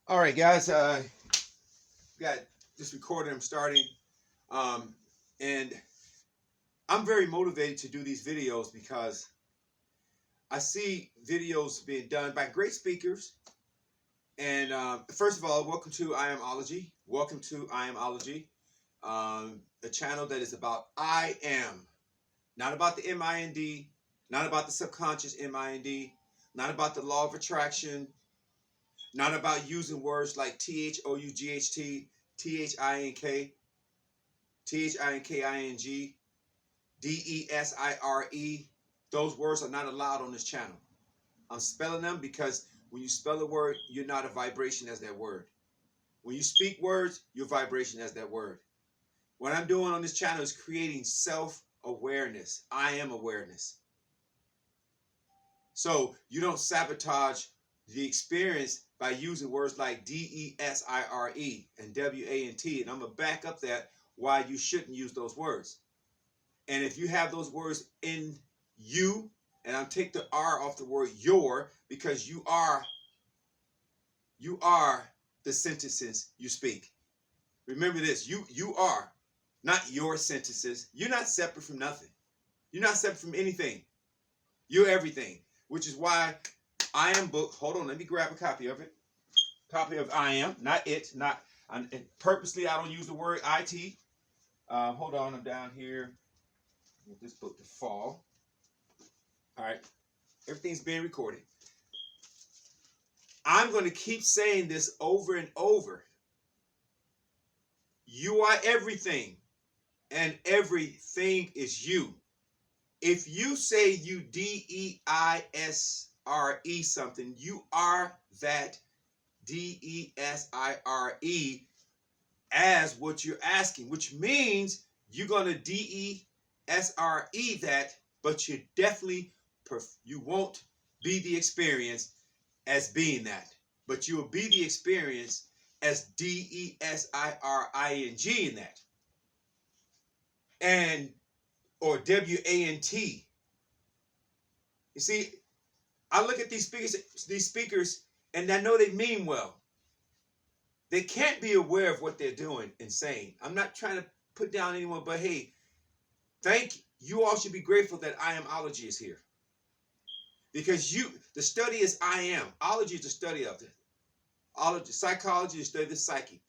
All right, guys. Got this recording. I'm starting, um, and I'm very motivated to do these videos because I see videos being done by great speakers. And first of all, welcome to I Amology. Welcome to I Amology, a channel that is about I am, not about the mind, not about the subconscious mind, not about the law of attraction, not about using words like THOUGHT, THINK, THINKING, DESIRE. Those words are not allowed on this channel. I'm spelling them because when you spell a word, you're not a vibration as that word. When you speak words, your vibration as that word. What I'm doing on this channel is creating self-awareness. I am awareness. So you don't sabotage the experience by using words like DESIRE and WANT. And I'm going to back up that why you shouldn't use those words. And if you have those words in you, and I'm take the R off the word your, because you are the sentences you speak. Remember this, you are, not your sentences. You're not separate from nothing. You're not separate from anything. You're everything, which is why I Am book. Hold on, let me grab a copy of it. Copy of I Am, not it, not. Purposely, I don't use the word IT. Hold on, I'm down here. Want this book to fall. All right, everything's being recorded. I'm going to keep saying this over and over. You are everything, and everything is you. If you say you DEISRE something, you are that DESIRE as what you're asking, which means you're going to DESRE that, but you won't be the experience as being that, but you will be the experience as DESIRING in that, and or WANT. You see, I look at these speakers, and I know they mean well. They can't be aware of what they're doing and saying. I'm not trying to put down anyone, but hey, you all should be grateful that I Amology is here. Because the study is I am. Ology is the study of it. Ology, psychology is the study of the psyche.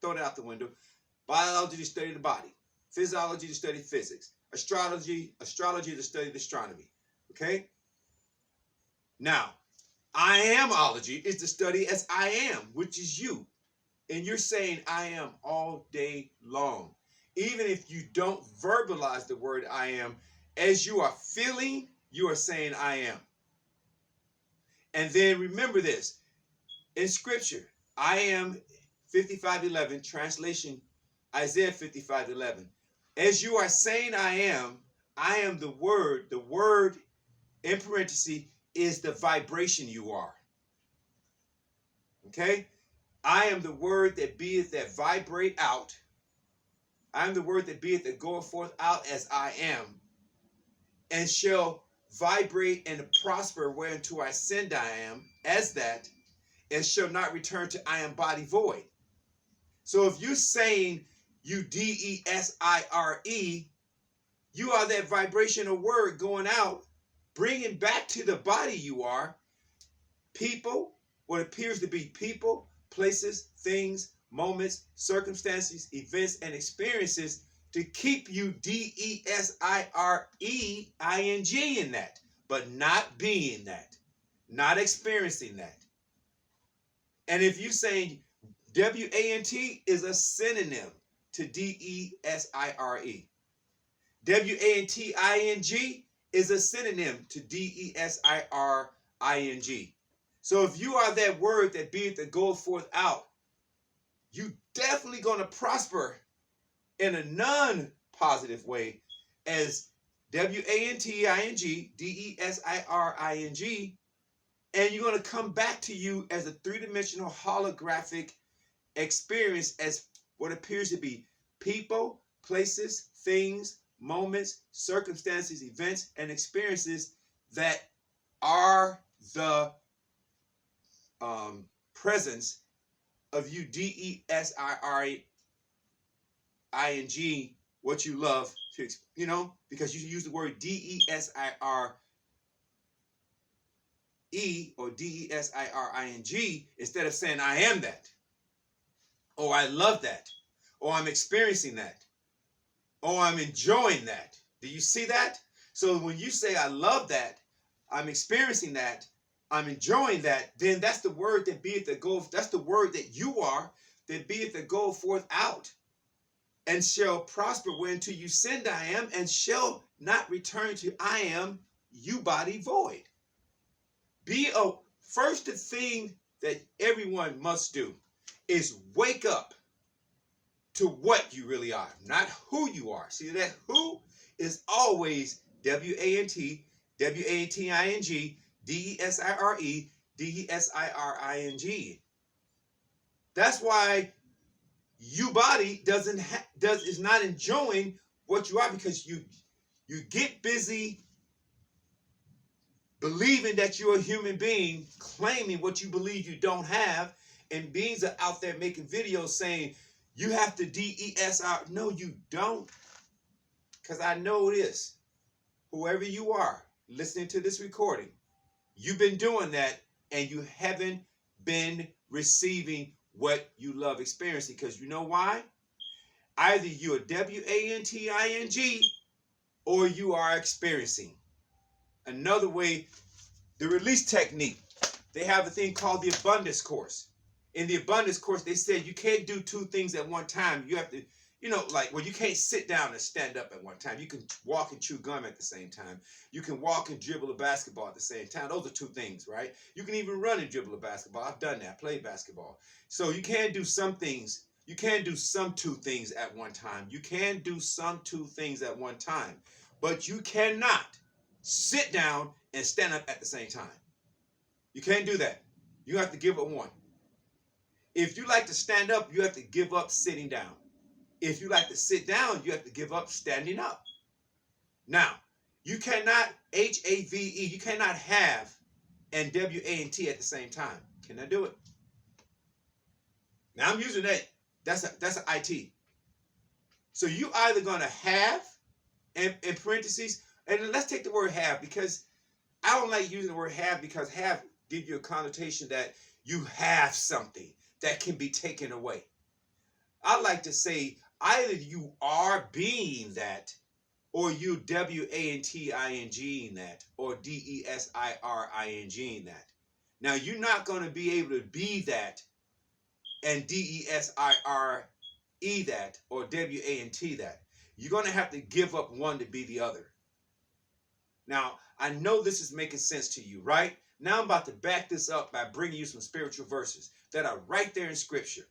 Throw it out the window. Biology is the study of the body. Physiology is the study of physics. Astrology is the study of astronomy. Okay? Now, I Amology is the study as I am, which is you. And you're saying I am all day long. Even if you don't verbalize the word I am, as you are feeling, you are saying I am. And then remember this. In scripture, I am 55:11, translation Isaiah 55:11. As you are saying I am the word. The word in parentheses is the vibration you are. Okay? I am the word that beeth that vibrate out. I am the word that beeth that goeth forth out as I am, and shall vibrate and prosper whereunto I send I am, as that, and shall not return to I am body void. So if you're saying you DESIRE, you are that vibrational word going out, bringing back to the body you are people, what appears to be people, places, things, moments, circumstances, events, and experiences to keep you DESIREING in that, but not being that, not experiencing that. And if you're saying WANT is a synonym to DESIRE, WANTING is a synonym to DESIRING. So if you are that word that beeth that goeth forth out, you definitely going to prosper in a non-positive way as WANTING, DESIRING, and you're going to come back to you as a three-dimensional holographic experience as what appears to be people, places, things, moments, circumstances, events, and experiences that are the presence of you DESIRING what you love to, because you use the word DESIRE or DESIRING instead of saying I am that, or I love that, or I'm experiencing that, or I'm enjoying that. Do you see that? So when you say I love that, I'm experiencing that, I'm enjoying that, then that's the word that beeth that goeth, that's the word that you are, that beeth that goeth forth out, and shall prosper whereunto you send I am, and shall not return to I am you body void. First, the thing that everyone must do is wake up to what you really are, not who you are. See, that who is always W-A-N-T, W-A-N-T-I-N-G, D-E-S-I-R-E, D-E-S-I-R-I-N-G. That's why you body is not enjoying what you are, because you get busy believing that you're a human being, claiming what you believe you don't have, and beings are out there making videos saying you have to DESR. No, you don't. Because I know this. Whoever you are listening to this recording, you've been doing that, and you haven't been receiving what you love experiencing. Because you know why? Either you're WANTING or you are experiencing. Another way, the release technique, they have a thing called the abundance course. In the abundance course, they said you can't do two things at one time. You have to, you can't sit down and stand up at one time. You can walk and chew gum at the same time. You can walk and dribble a basketball at the same time. Those are two things, right? You can even run and dribble a basketball. I've done that, played basketball. So you can't do some things. You can't do some two things at one time. You can do some two things at one time. But you cannot sit down and stand up at the same time. You can't do that. You have to give up one. If you like to stand up, you have to give up sitting down. If you like to sit down, you have to give up standing up. Now, you cannot HAVE, you cannot have and WANT at the same time. Can I do it? Now I'm using that. That's an IT. So you either going to have, in parentheses, and then let's take the word have, because I don't like using the word have, because have gives you a connotation that you have something that can be taken away. I like to say either you are being that, or you WANTING that, or DESIRING that. Now you're not going to be able to be that and DESIRE that or WANT that. You're going to have to give up one to be the other. Now, I know this is making sense to you, right? Now I'm about to back this up by bringing you some spiritual verses that are right there in Scripture.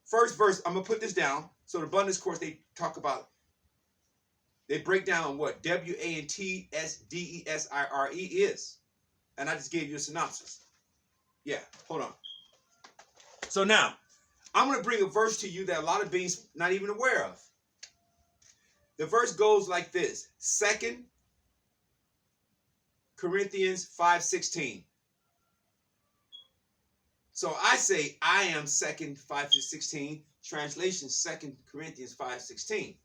First verse, I'm going to put this down. So the abundance course, they break down what WANTSDESIRE is. And I just gave you a synopsis. Yeah, hold on. So now, I'm going to bring a verse to you that a lot of beings not even aware of. The verse goes like this. 2 Corinthians 5:16. So I say I am 2 5:16. Translation 2 Corinthians 5:16.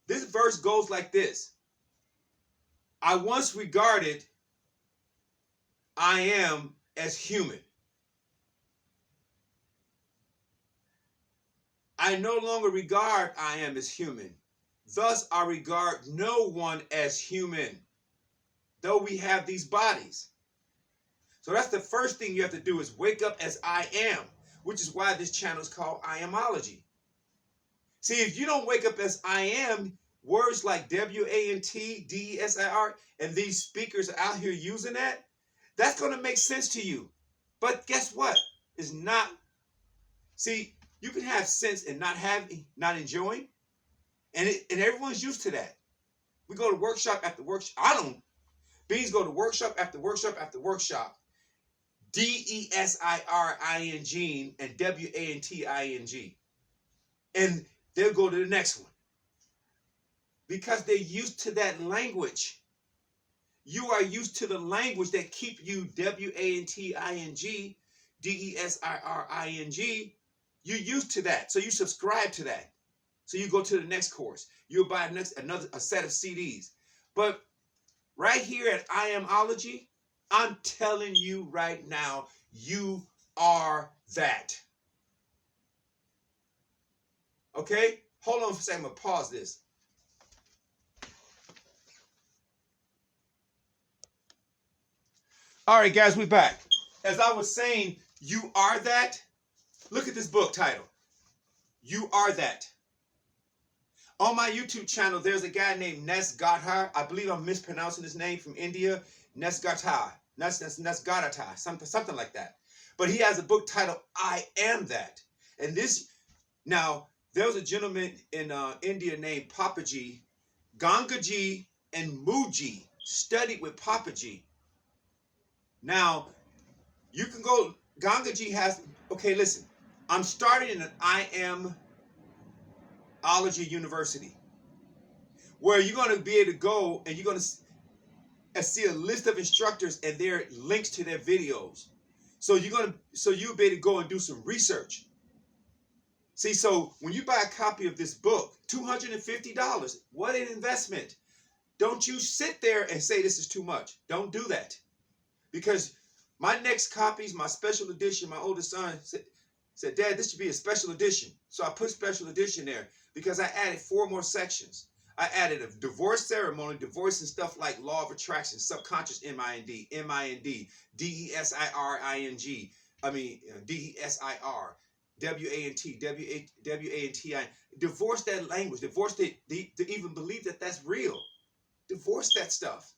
This verse goes like this. I once regarded I am as human. I no longer regard I am as human. Thus I regard no one as human, though we have these bodies. So that's the first thing you have to do, is wake up as I am, which is why this channel is called I Amology. See, if you don't wake up as I am, words like WANT, DESIR, and these speakers are out here using that, that's going to make sense to you. But guess what? It's not. See, you can have sense and not enjoying, and everyone's used to that. We go to workshop after workshop. Beings go to workshop after workshop after workshop. DESIRING and WANTING. And they'll go to the next one. Because they're used to that language. You are used to the language that keep you WANTING, DESIRING, you're used to that. So you subscribe to that. So you go to the next course. You'll buy a set of CDs. But right here at I Amology, I'm telling you right now, you are that. Okay? Hold on for a second. I'm going to pause this. All right, guys, we're back. As I was saying, you are that. Look at this book title. You are that. On my YouTube channel, there's a guy named Nes Gadhar. I believe I'm mispronouncing his name, from India. Nes Gadhar. Something like that. But he has a book titled I Am That. And this, now, there was a gentleman in India named Papaji, Gangaji, and Muji studied with Papaji. Now, you can go, Gangaji has, okay, listen, I'm starting in an I Amology University, where you're going to be able to go and you're going to see a list of instructors and their links to their videos. So you'll be able to go and do some research. See, so when you buy a copy of this book, $250, what an investment. Don't you sit there and say this is too much. Don't do that. Because my next copies, my special edition, my oldest son said, Dad, this should be a special edition. So I put special edition there because I added 4 more sections. I added a divorce ceremony, divorce and stuff like law of attraction, subconscious MIND, DESIRING, DESIR, WANT, divorce that language, divorce to even believe that that's real. Divorce that stuff.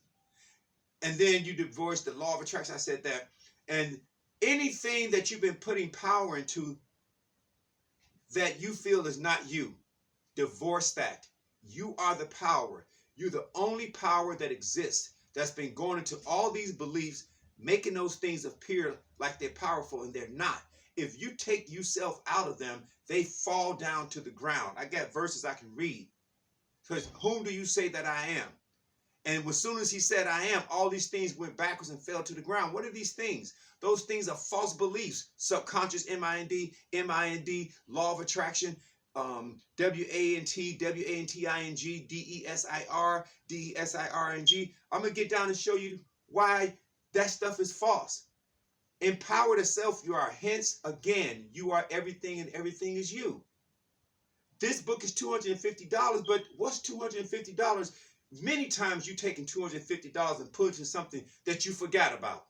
And then you divorce the law of attraction. I said that. And anything that you've been putting power into that you feel is not you, divorce that. You are the power. You're the only power that exists that's been going into all these beliefs, making those things appear like they're powerful, and they're not. If you take yourself out of them, they fall down to the ground. I got verses I can read. Because whom do you say that I am? And as soon as he said I am, all these things went backwards and fell to the ground. What are these things? Those things are false beliefs. Subconscious MIND, law of attraction, WANT, WANTING, DESIRING. I'm going to get down and show you why that stuff is false. Empower the self you are. Hence, again, you are everything and everything is you. This book is $250, but what's $250? Many times you taking $250 and put it in something that you forgot about.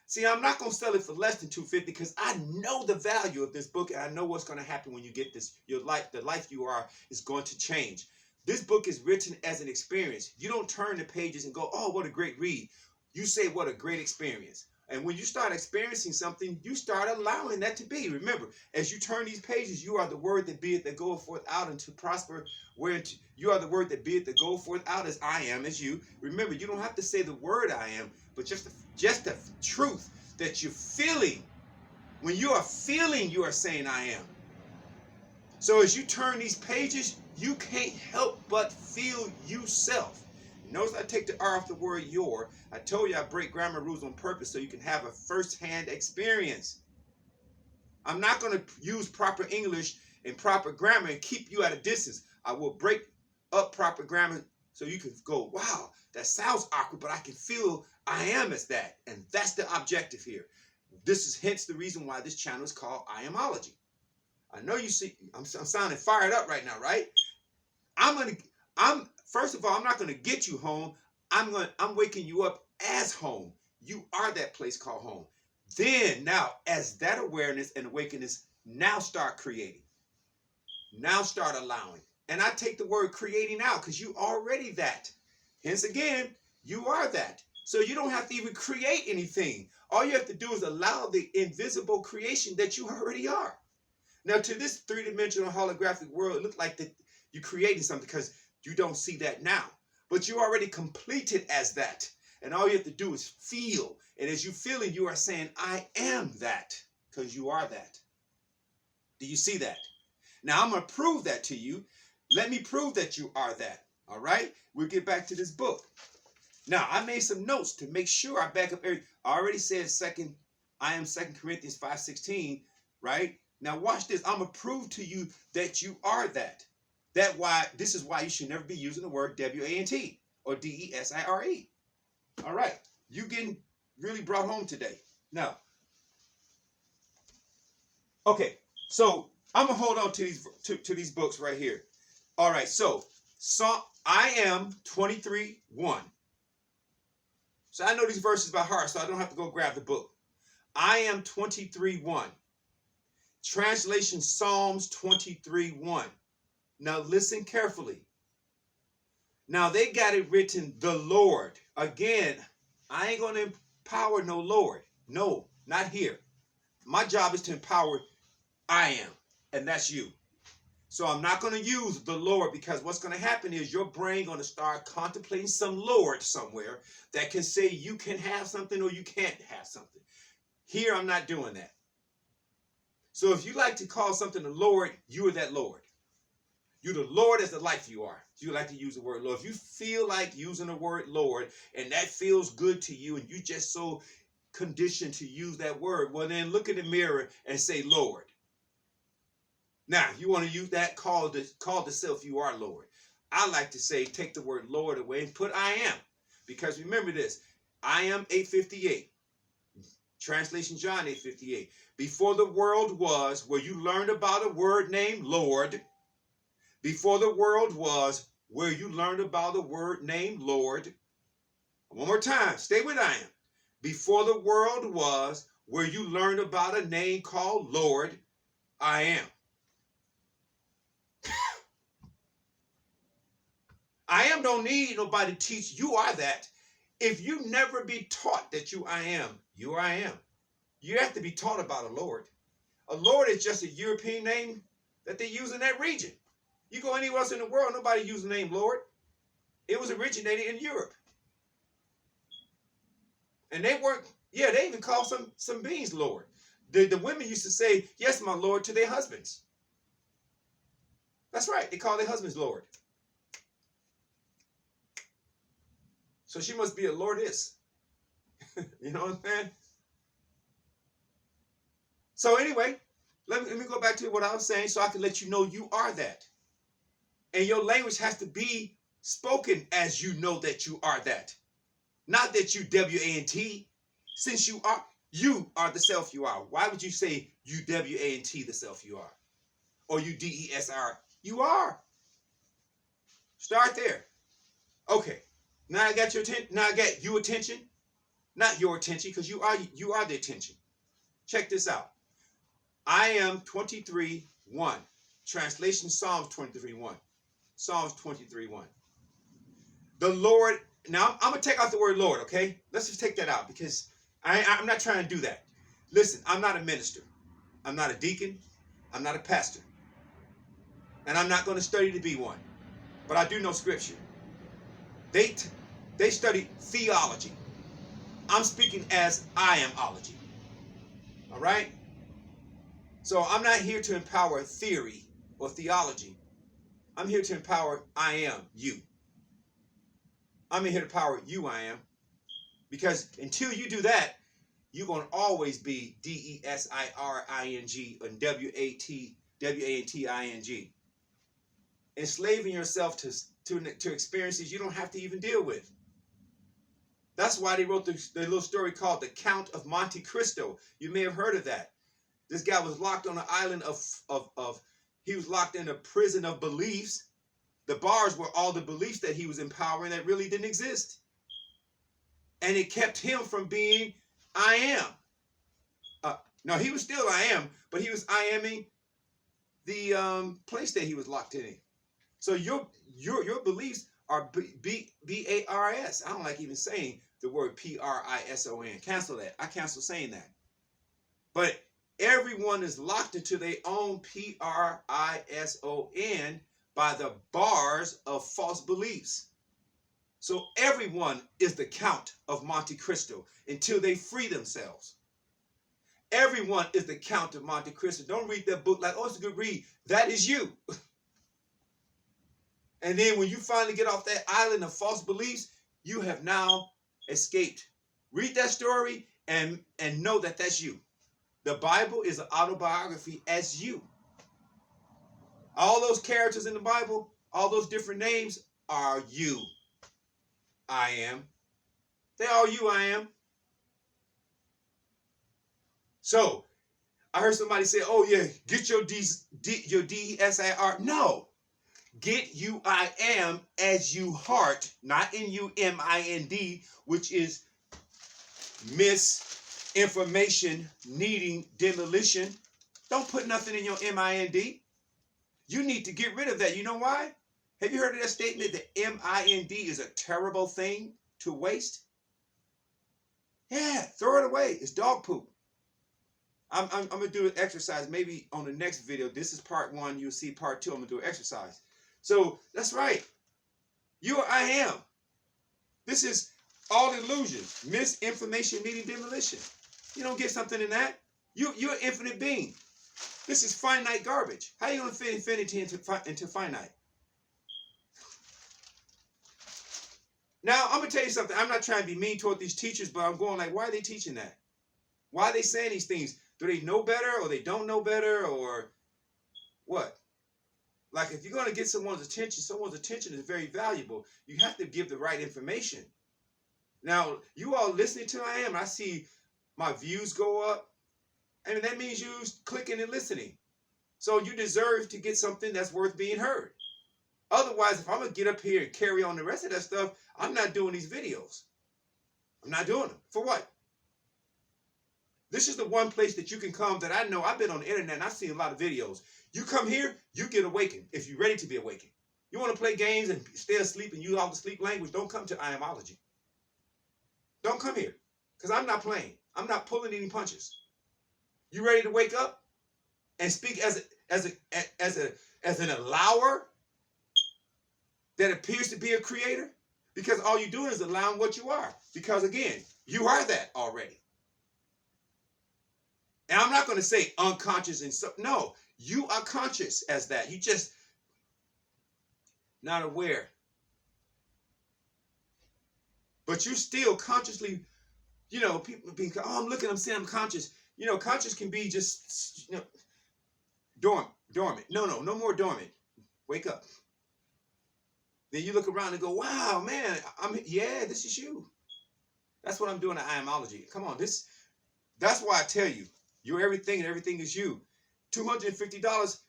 See, I'm not going to sell it for less than $250 because I know the value of this book and I know what's going to happen when you get this. Your life, the life you are, is going to change. This book is written as an experience. You don't turn the pages and go, oh, what a great read. You say, what a great experience. And when you start experiencing something, you start allowing that to be. Remember, as you turn these pages, you are the word that beeth that goeth forth out and to prosper. You are the word that beeth that goeth forth out as I am, as you. Remember, you don't have to say the word I am, but just the truth that you're feeling. When you are feeling, you are saying I am. So as you turn these pages, you can't help but feel yourself. Notice I take the R off the word your. I told you I break grammar rules on purpose so you can have a first-hand experience. I'm not going to use proper English and proper grammar and keep you at a distance. I will break up proper grammar so you can go, wow, that sounds awkward, but I can feel I am as that. And that's the objective here. This is hence the reason why this channel is called I Amology. I know you see, I'm sounding fired up right now, right? First of all, I'm not going to get you home. I'm waking you up as home. You are that place called home. Then now, as that awareness and awakeness, now start creating. Now start allowing. And I take the word creating out because you already that. Hence again, you are that. So you don't have to even create anything. All you have to do is allow the invisible creation that you already are. Now, to this three-dimensional holographic world, it looks like that you're creating something because you don't see that now. But you already completed as that. And all you have to do is feel. And as you feel it, you are saying, I am that, because you are that. Do you see that? Now, I'm going to prove that to you. Let me prove that you are that. All right? We'll get back to this book. Now, I made some notes to make sure I back up everything. I already said second I am 2 Corinthians 5:16, right? Now watch this. I'm going to prove to you that you are that. This is why you should never be using the word W-A-N-T or D-E-S-I-R-E. All right. You getting really brought home today. Now, okay. So I'm going to hold on to these books right here. All right. So I am 23:1. So I know these verses by heart, so I don't have to go grab the book. I am 23:1. Translation Psalms 23:1. Now listen carefully. Now they got it written, the Lord. Again, I ain't going to empower no Lord. No, not here. My job is to empower I am, and that's you. So I'm not going to use the Lord, because what's going to happen is your brain going to start contemplating some Lord somewhere that can say you can have something or you can't have something. Here, I'm not doing that. So if you like to call something the Lord, you are that Lord. You're the Lord as the life you are. You like to use the word Lord. If you feel like using the word Lord and that feels good to you and you just so conditioned to use that word, well then look in the mirror and say Lord. Now, you want to use that, call the self you are Lord. I like to say take the word Lord away and put I am. Because remember this, I am 8:58. Translation John 8:58. Before the world was, where you learned about a word named Lord. Before the world was, where you learned about a word named Lord. One more time, stay with I am. Before the world was, where you learned about a name called Lord, I am. I am don't need nobody to teach. You are that. If you never be taught that you I am, you I am. You have to be taught about a Lord. A Lord is just a European name that they use in that region. You go anywhere else in the world, nobody uses the name Lord. It was originated in Europe. And they weren't, yeah, they even call some beings Lord. The women used to say, yes, my Lord, to their husbands. That's right. They call their husbands Lord. So she must be a Lordess. You know what I'm saying? So anyway, let me go back to what I was saying so I can let you know you are that. And your language has to be spoken as you know that you are that. Not that you W-A-N-T. Since you are the self you are. Why would you say you W-A-N-T the self you are? Or you D-E-S-R? You are. Start there. Okay. Now I got your attention. Now I got your attention. Not your attention, because you are the attention. Check this out. I am 23:1. Translation Psalms 23:1. Psalms 23:1. The Lord. Now I'm going to take out the word Lord, okay? Let's just take that out, because I'm not trying to do that. Listen, I'm not a minister. I'm not a deacon. I'm not a pastor. And I'm not going to study to be one. But I do know scripture. They study theology. I'm speaking as I amology. All right? So I'm not here to empower theory or theology. I'm here to empower I am you. I'm here to empower you I am. Because until you do that, you're going to always be D-E-S-I-R-I-N-G and W-A-N-T-I-N-G. Enslaving yourself to experiences you don't have to even deal with. That's why they wrote the little story called The Count of Monte Cristo. You may have heard of that. This guy was locked on an island he was locked in a prison of beliefs. The bars were all the beliefs that he was empowering that really didn't exist. And it kept him from being I am. No, he was still I am, but he was I aming the place that he was locked in. So your beliefs are B-A-R-S. I don't like even saying the word P-R-I-S-O-N. Cancel that. I cancel saying that. But everyone is locked into their own P-R-I-S-O-N by the bars of false beliefs. So everyone is the Count of Monte Cristo until they free themselves. Everyone is the Count of Monte Cristo. Don't read that book like, oh, it's a good read. That is you. And then when you finally get off that island of false beliefs, you have now escaped. Read that story and know that that's you. The Bible is an autobiography as you. All those characters in the Bible, all those different names are you. I am. They are you, I am. So, I heard somebody say, oh yeah, get your DSIR. No. Get you, I am, as you heart, not INUMIND, which is misinformation needing demolition. Don't put nothing in your MIND. You need to get rid of that. You know why? Have you heard of that statement that MIND is a terrible thing to waste? Yeah, throw it away. It's dog poop. I'm going to do an exercise maybe on the next video. This is part 1. You'll see part 2. I'm going to do an exercise. So that's right. You are I am. This is all illusion. Misinformation needing demolition. You don't get something in that. You're an infinite being. This is finite garbage. How are you going to fit infinity into finite? Now, I'm going to tell you something. I'm not trying to be mean toward these teachers, but I'm going like, why are they teaching that? Why are they saying these things? Do they know better or they don't know better or what? Like if you're going to get someone's attention is very valuable. You have to give the right information. Now, you all listening to I am, I see my views go up. And that means you clicking and listening. So you deserve to get something that's worth being heard. Otherwise, if I'm going to get up here and carry on the rest of that stuff, I'm not doing these videos. I'm not doing them. For what? This is the one place that you can come that I know. I've been on the internet and I've seen a lot of videos. You come here, you get awakened if you're ready to be awakened. You want to play games and stay asleep and use all the sleep language, don't come to I Amology. Don't come here because I'm not playing. I'm not pulling any punches. You ready to wake up and speak as an allower that appears to be a creator? Because all you're doing is allowing what you are. Because again, you are that already. And I'm not going to say unconscious and so. No, you are conscious as that. You just not aware. But you still consciously, you know, people being, oh, I'm looking, I'm saying I'm conscious. You know, conscious can be just, you know, dormant. No more dormant. Wake up. Then you look around and go, wow, man, this is you. That's what I'm doing at I Amology. Come on, that's why I tell you, you're everything and everything is you. $250,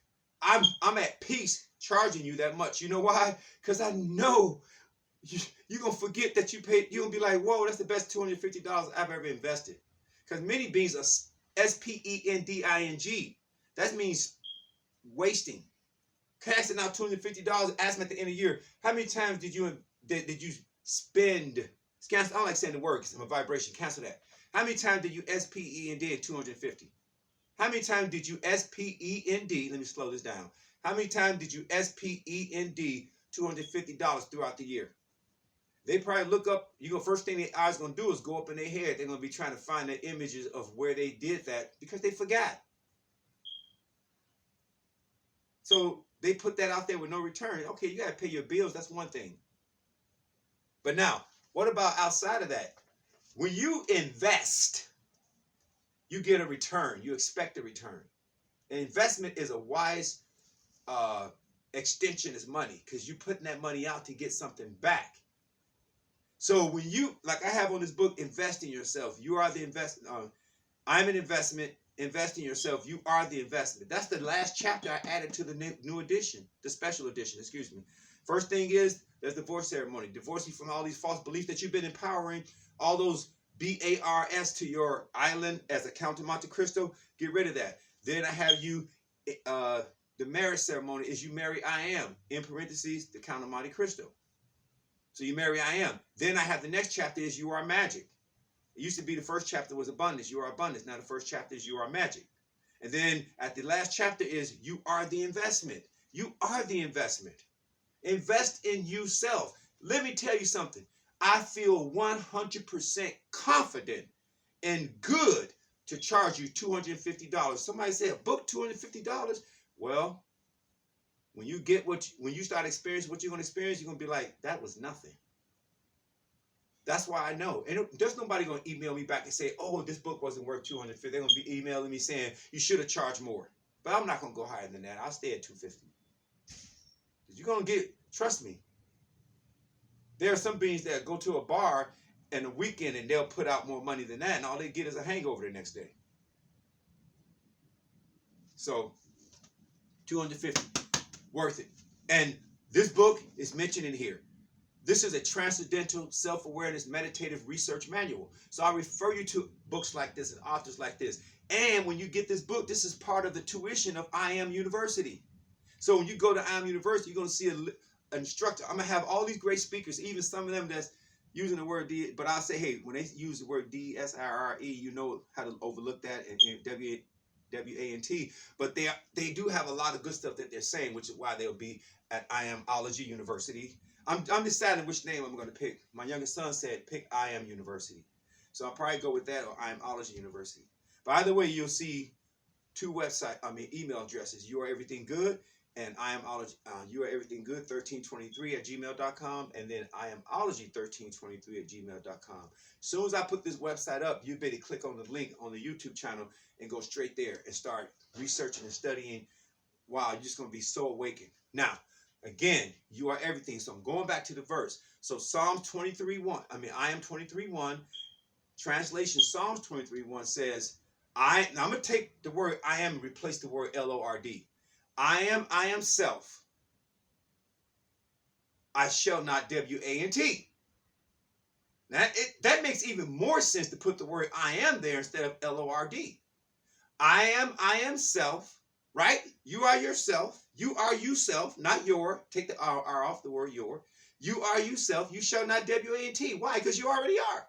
I'm at peace charging you that much. You know why? Because I know you're going to forget that you paid. You're going to be like, whoa, that's the best $250 I've ever invested. Because many beings are spending. That means wasting. Casting out $250, ask them at the end of the year, how many times did you spend? I don't like saying the word because I'm a vibration. Cancel that. How many times did you SPEND in 250? How many times did you SPEND? Let me slow this down. How many times did you SPEND $250 throughout the year? They probably look up. First thing their eyes gonna do is go up in their head. They're gonna be trying to find the images of where they did that because they forgot. So they put that out there with no return. Okay, you gotta pay your bills. That's one thing. But now, what about outside of that? When you invest, you get a return. You expect a return. An investment is a wise extension is money because you're putting that money out to get something back. So when you, like I have on this book, Invest in Yourself. You are the investment. I'm an investment. Invest in yourself. You are the investment. That's the last chapter I added to the new edition, the special edition, excuse me. First thing is, there's divorce ceremony. Divorce you from all these false beliefs that you've been empowering, all those BARS to your island as a Count of Monte Cristo. Get rid of that. Then I have you, the marriage ceremony is you marry I am, in parentheses, the Count of Monte Cristo. So you marry I am. Then I have the next chapter is you are magic. It used to be the first chapter was abundance. You are abundance. Now the first chapter is you are magic. And then at the last chapter is you are the investment. You are the investment. Invest in yourself. Let me tell you something. I feel 100% confident and good to charge you $250. Somebody say a book, $250. Well, when you start experiencing what you're going to experience, you're going to be like, that was nothing. That's why I know. And there's nobody going to email me back and say, oh, this book wasn't worth 250. They're going to be emailing me saying, you should have charged more. But I'm not going to go higher than that. I'll stay at 250. You're going to get, trust me, there are some beings that go to a bar in a weekend and they'll put out more money than that, and all they get is a hangover the next day. So, 250, worth it. And this book is mentioned in here. This is a transcendental self-awareness meditative research manual. So I refer you to books like this and authors like this. And when you get this book, this is part of the tuition of I Am University. So when you go to I Am University, you're going to see an instructor. I'm going to have all these great speakers, even some of them that's using the word D. But I'll say, hey, when they use the word D-S-I-R-E, you know how to overlook that and W-A-N-T. But they do have a lot of good stuff that they're saying, which is why they'll be at I Amology University. I'm deciding which name I'm going to pick. My youngest son said, pick I Am University. So I'll probably go with that or I Amology University. But either way, you'll see two email addresses. You Are Everything Good and I Amology. You Are Everything Good 1323 at gmail.com, and then I Amology 1323 at gmail.com. As soon as I put this website up, you better click on the link on the YouTube channel and go straight there and start researching and studying. Wow, you're just going to be so awakened. Now, again, you are everything. So I'm going back to the verse. So Psalms 23:1. I Am 23:1. Translation Psalms 23:1 says, now I'm going to take the word I am and replace the word L-O-R-D. I am self. I shall not W-A-N-T. Now, that makes even more sense to put the word I am there instead of L-O-R-D. I am self, right? You are yourself. You are you self, not your. Take the R off the word your. You are you self. You shall not W-A-N-T. Why? Because you already are.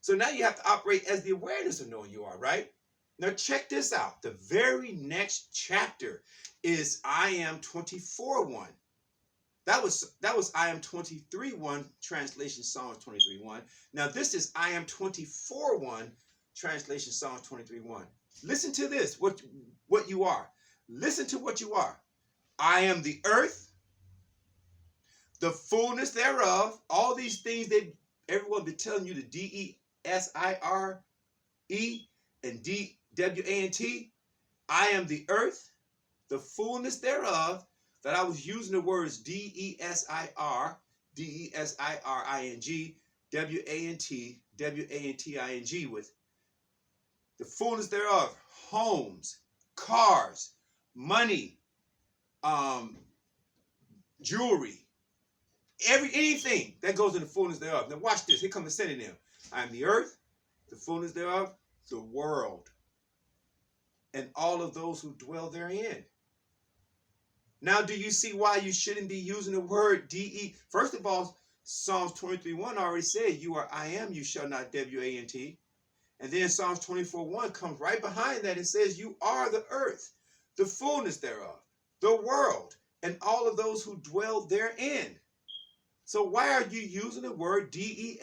So now you have to operate as the awareness of knowing you are, right? Now check this out. The very next chapter is I Am 24:1. That was I Am 23:1, translation Psalms 23:1. Now this is I Am 24:1, translation Psalms 23:1. Listen to this, what you are. Listen to what you are. I am the earth, the fullness thereof. All these things that everyone be telling you, the D-E-S-I-R-E and D-W-A-N-T. I am the earth, the fullness thereof. That I was using the words D-E-S-I-R, D-E-S-I-R-I-N-G, W-A-N-T, W-A-N-T-I-N-G with. The fullness thereof, homes, cars, money, jewelry, anything that goes in the fullness thereof. Now watch this. Here comes the synonym. I am the earth, the fullness thereof, the world, and all of those who dwell therein. Now, do you see why you shouldn't be using the word D-E? First of all, Psalms 23:1 already said, you are I am, you shall not W-A-N-T. And then Psalms 24:1 comes right behind that and says, you are the earth, the fullness thereof, the world, and all of those who dwell therein. So why are you using the word D-E-S-I-R-E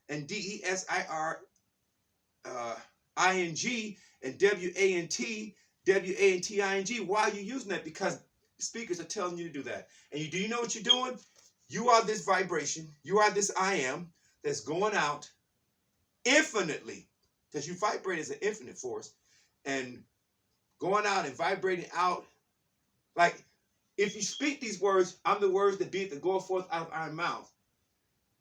and D-E-S-I-R-I-N-G and W-A-N-T, W-A-N-T-I-N-G? Why are you using that? Because speakers are telling you to do that. And do you know what you're doing? You are this vibration. You are this I am that's going out infinitely, because you vibrate as an infinite force, and going out and vibrating out. Like, if you speak these words, I'm the words that be that go forth out of our mouth,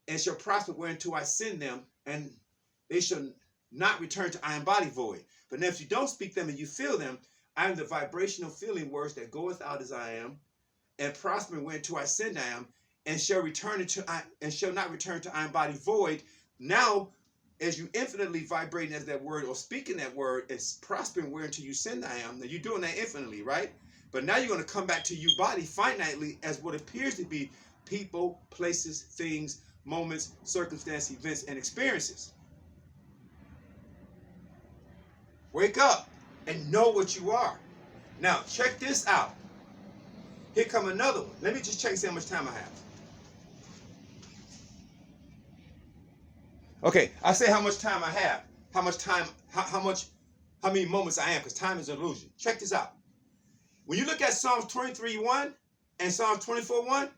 and shall prosper whereunto I send them, and they shall not return to I am body void. But now if you don't speak them and you feel them, I am the vibrational feeling words that goeth out as I am, and prospering whereunto I send I am, and shall not return to I am body void. Now, as you infinitely vibrating as that word or speaking that word and prospering whereunto you send I am, now you're doing that infinitely, right? But now you're going to come back to you body finitely as what appears to be people, places, things, moments, circumstances, events, and experiences. Wake up and know what you are. Now, check this out. Here come another one. Let me just check and see how much time I have. Okay, I say how much time I have. How much time, how many moments I am, because time is an illusion. Check this out. When you look at Psalms 23:1 and Psalms 24:1,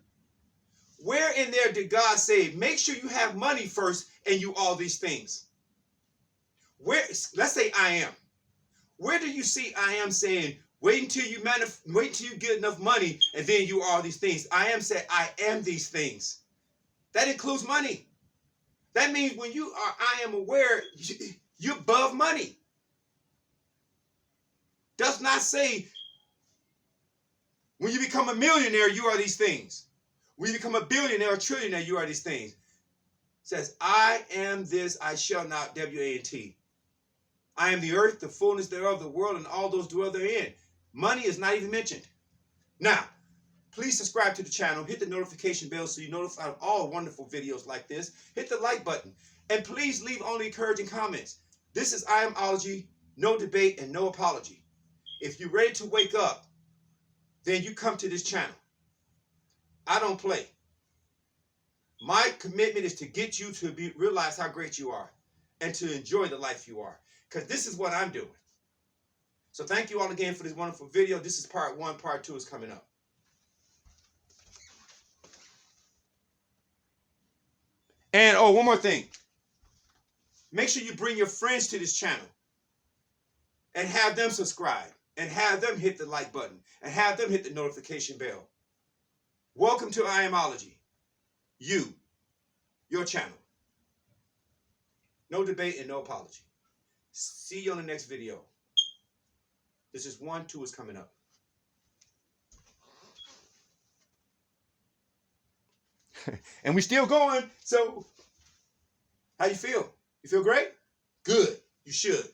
Where in there did God say, make sure you have money first and you all these things? Where, let's say I am. Where do you see I am saying, wait until you get enough money and then you all these things? I am saying I am these things. That includes money. That means when you are I am aware, you're above money. Does not say when you become a millionaire, you are these things. When you become a billionaire or trillionaire, you are these things. It says, I am this, I shall not, W-A-N-T. I am the earth, the fullness thereof, the world, and all those dwell therein. Money is not even mentioned. Now, please subscribe to the channel. Hit the notification bell so you're notified of all wonderful videos like this. Hit the like button. And please leave only encouraging comments. This is I Amology, no debate and no apology. If you're ready to wake up, then you come to this channel. I don't play. My commitment is to get you to realize how great you are and to enjoy the life you are. Because this is what I'm doing. So thank you all again for this wonderful video. This is part 1. Part 2 is coming up. And oh, one more thing. Make sure you bring your friends to this channel and have them subscribe and have them hit the like button and have them hit the notification bell. Welcome to I Amology. Your channel. No debate and no apology. See you on the next video. This is 1, 2 is coming up. And we still going. So, how you feel? You feel great? Good. You should.